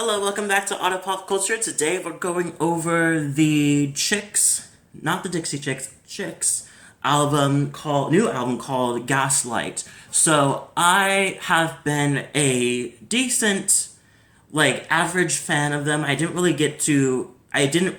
Hello, welcome back to Auto Pop Culture. Today we're going over the Chicks, not the Dixie Chicks, Chicks new album called Gaslight. So I have been a decent, average fan of them.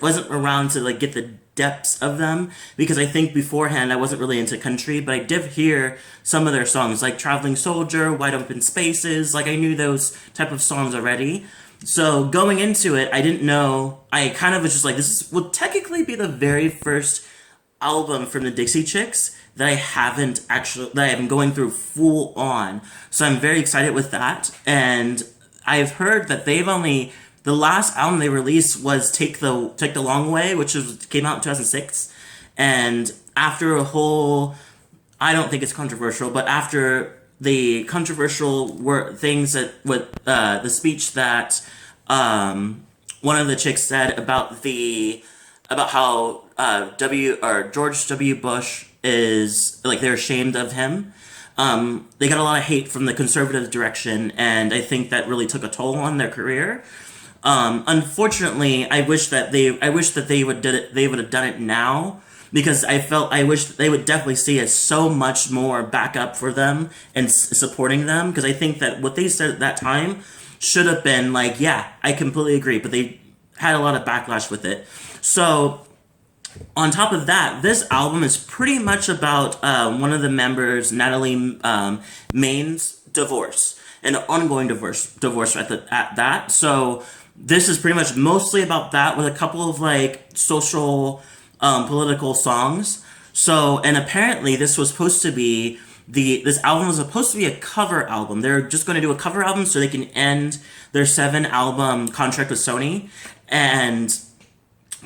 Wasn't around to get the depths of them because I think beforehand I wasn't really into country, but I did hear some of their songs like Traveling Soldier, Wide Open Spaces. I knew those type of songs already. So going into it, I didn't know. I kind of was just like, will technically be the very first album from the Dixie Chicks that I am going through full on. So I'm very excited with that. And I've heard that the last album they released was Take the Long Way, came out in 2006. And after I don't think it's controversial, but after the controversial things that with the speech that one of the chicks said about how George W. Bush is they're ashamed of him. They got a lot of hate from the conservative direction, and I think that really took a toll on their career. Unfortunately, I wish that they would have done it now, because I wish they would definitely see it so much more backup for them and supporting them, because I think that what they said at that time should have been yeah, I completely agree, but they had a lot of backlash with it. So on top of that, this album is pretty much about one of the members, Natalie Maine's divorce, an ongoing divorce at that. So this is pretty much mostly about that, with a couple of social political songs. So, and apparently this album was supposed to be a cover album. They're just going to do a cover album so they can end their 7-album contract with Sony. And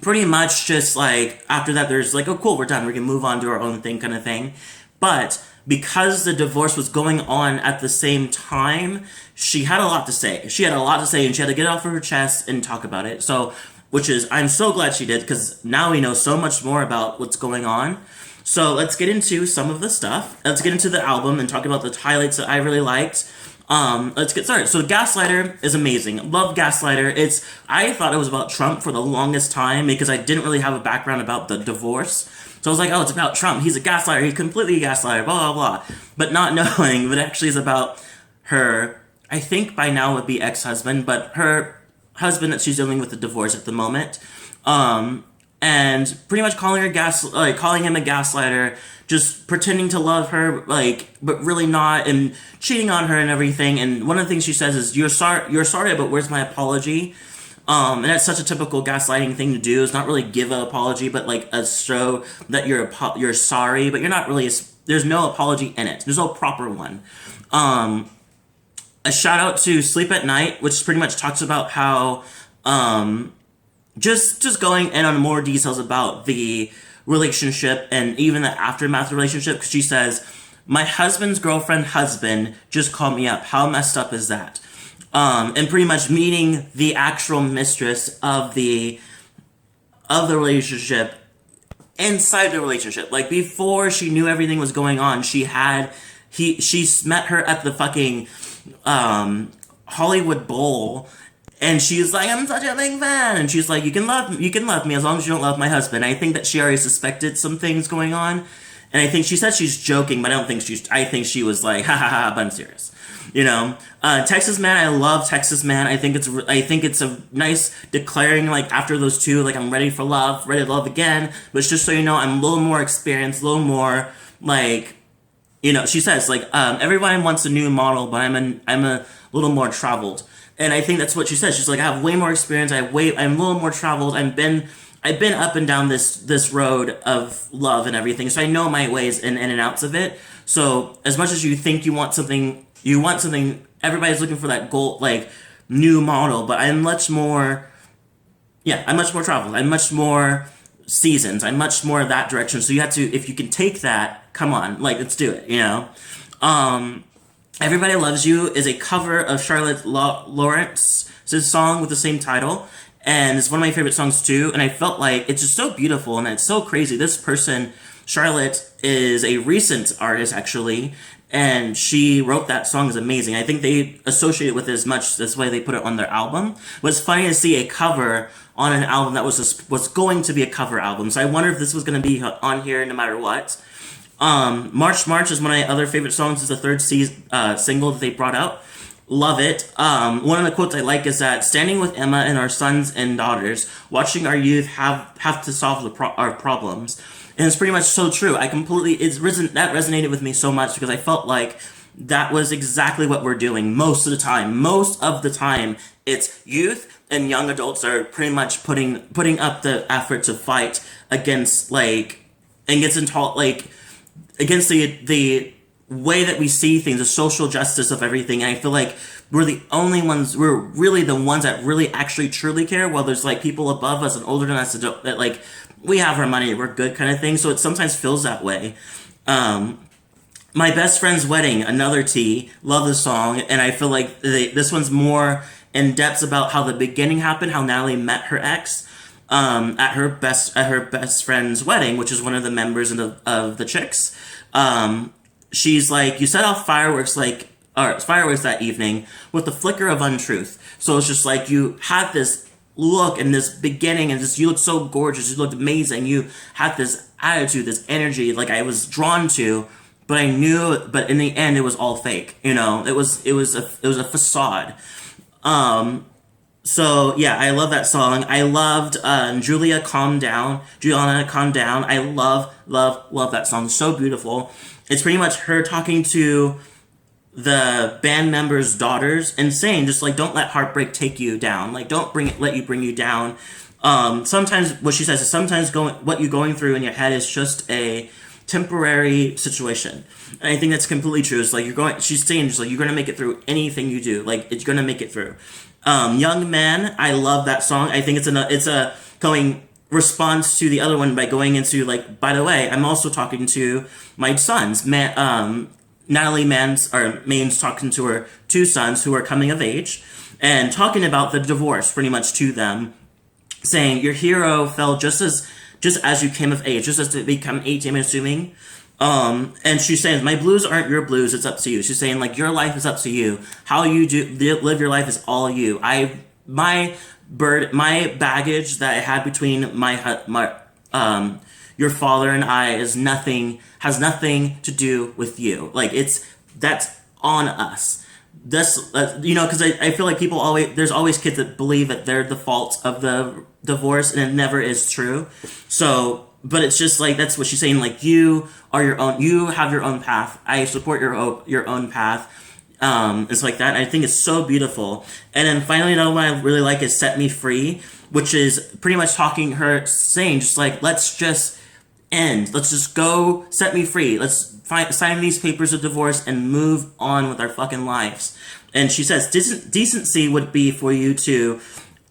pretty much just after that, there's oh cool, we're done. We can move on to our own thing kind of thing. But because the divorce was going on at the same time, she had a lot to say. And she had to get it off of her chest and talk about it. So, I'm so glad she did, because now we know so much more about what's going on. So let's get into some of the stuff. Let's get into the album and talk about the highlights that I really liked. Let's get started. So Gaslighter is amazing. Love Gaslighter. I thought it was about Trump for the longest time, because I didn't really have a background about the divorce. So I was like, oh, it's about Trump. He's a gaslighter. He's completely a gaslighter, blah, blah, blah. But not knowing that actually is about her, I think by now would be ex-husband, but her husband that she's dealing with the divorce at the moment, and pretty much calling him a gaslighter, just pretending to love her, but really not, and cheating on her and everything. And one of the things she says is, "You're sorry, but where's my apology?" And that's such a typical gaslighting thing to do. Is not really give an apology, but a show that you're sorry, but you're not really. There's no apology in it. There's no proper one. A shout out to Sleep at Night, which pretty much talks about how, just going in on more details about the relationship and even the aftermath of the relationship. Because she says, "My husband's girlfriend husband just called me up. How messed up is that?" And pretty much meeting the actual mistress of the relationship inside the relationship. Before she knew everything was going on, she met her at the fucking Hollywood Bowl, and she's like, "I'm such a big fan," and she's like, you can love me as long as you don't love my husband." I think that she already suspected some things going on, and I think she said she's joking, but I think she was like, ha ha ha, but I'm serious. Texas Man, I love Texas Man. I think it's a nice declaring, after those two, I'm ready for love, ready to love again. But just so you know, I'm a little more experienced, a little more, she says, everyone wants a new model, but I'm a little more traveled. And I think that's what she says. She's like, I have way more experience. I'm a little more traveled. I've been up and down this road of love and everything. So I know my ways in and outs of it. So as much as you think you want something, everybody's looking for that goal, new model, but I'm much more traveled. I'm much more seasons. I'm much more of that direction. So you have to, if you can take that, come on, let's do it, Everybody Loves You is a cover of Charlotte Lawrence's song with the same title, and it's one of my favorite songs too, and I felt like it's just so beautiful, and it's so crazy. This person, Charlotte, is a recent artist, actually, and she wrote that song is amazing. I think they associate it with it as much. That's why they put it on their album. But it's funny to see a cover on an album that was going to be a cover album. So I wonder if this was going to be on here no matter what. March March is one of my other favorite songs. It's the third single that they brought out. Love it. One of the quotes I like is that standing with Emma and our sons and daughters, watching our youth have to solve our problems. And it's pretty much so true. That resonated with me so much because I felt like that was exactly what we're doing most of the time. Most of the time, it's youth and young adults are pretty much putting up the effort to fight against against the way that we see things, the social justice of everything. And I feel like we're really the ones that really actually truly care, while there's like people above us and older than us that like, we have our money, we're good kind of thing. So it sometimes feels that way. My Best Friend's Wedding, another T, love the song. And I feel like this one's more in depth about how the beginning happened, how Natalie met her ex at her best friend's wedding, which is one of the members of the Chicks. She's like, you set off fireworks that evening with the flicker of untruth. So it's just like you had this look and this beginning and you looked so gorgeous, you looked amazing, you had this attitude, this energy, like I was drawn to, but in the end it was all fake, it was a facade. So yeah, I love that song. I loved Julianna, Calm Down. I love that song. So beautiful. It's pretty much her talking to the band members' daughters and saying, just like, don't let heartbreak take you down. Like, don't let you bring you down. Sometimes, what she says is, sometimes what you're going through in your head is just a temporary situation. And I think that's completely true. It's like she's saying, just like, you're going to make it through anything you do. Like, it's going to make it through. Young Man, I love that song. I think it's a going response to the other one by going into, like, by the way, I'm also talking to my sons. Natalie Main's talking to her two sons who are coming of age and talking about the divorce pretty much to them, saying your hero fell just as you came of age, just as to become 18, I'm assuming. And she's saying, my blues aren't your blues, it's up to you. She's saying, like, your life is up to you. How you live your life is all you. My baggage that I had between your father and I has nothing to do with you. Like, that's on us. Because I feel like there's always kids that believe that they're the fault of the divorce, and it never is true. So, but it's just like, that's what she's saying. Like, you have your own path. I support your own path. It's like that. And I think it's so beautiful. And then finally, another one I really like is Set Me Free, which is pretty much saying just like, let's just end. Let's just go set me free. Let's sign these papers of divorce and move on with our fucking lives. And she says, decency would be for you to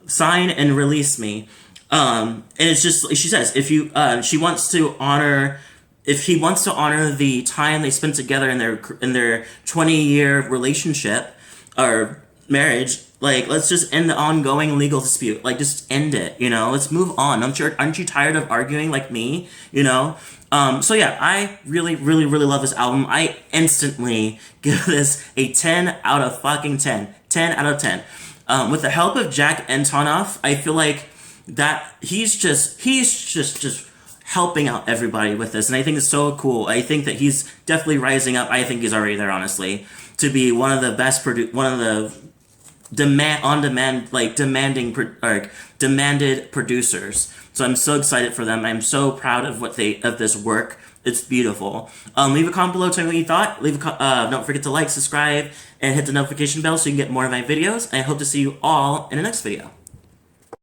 sign and release me. And it's just, she says, if he wants to honor the time they spent together in their 20-year relationship or marriage, like, let's just end the ongoing legal dispute. Like, just end it, let's move on. Aren't you tired of arguing like me, So yeah, I really, really, really love this album. I instantly give this a 10 out of fucking 10. 10 out of 10. With the help of Jack Antonoff, I feel like that he's just helping out everybody with this, and I think it's so cool. I think that he's definitely rising up. I think he's already there, honestly, to be one of the best demanded producers. So I'm so excited for them. I'm so proud of this work. It's beautiful. Leave a comment below, tell me what you thought. Don't forget to like, subscribe, and hit the notification bell so you can get more of my videos. And I hope to see you all in the next video.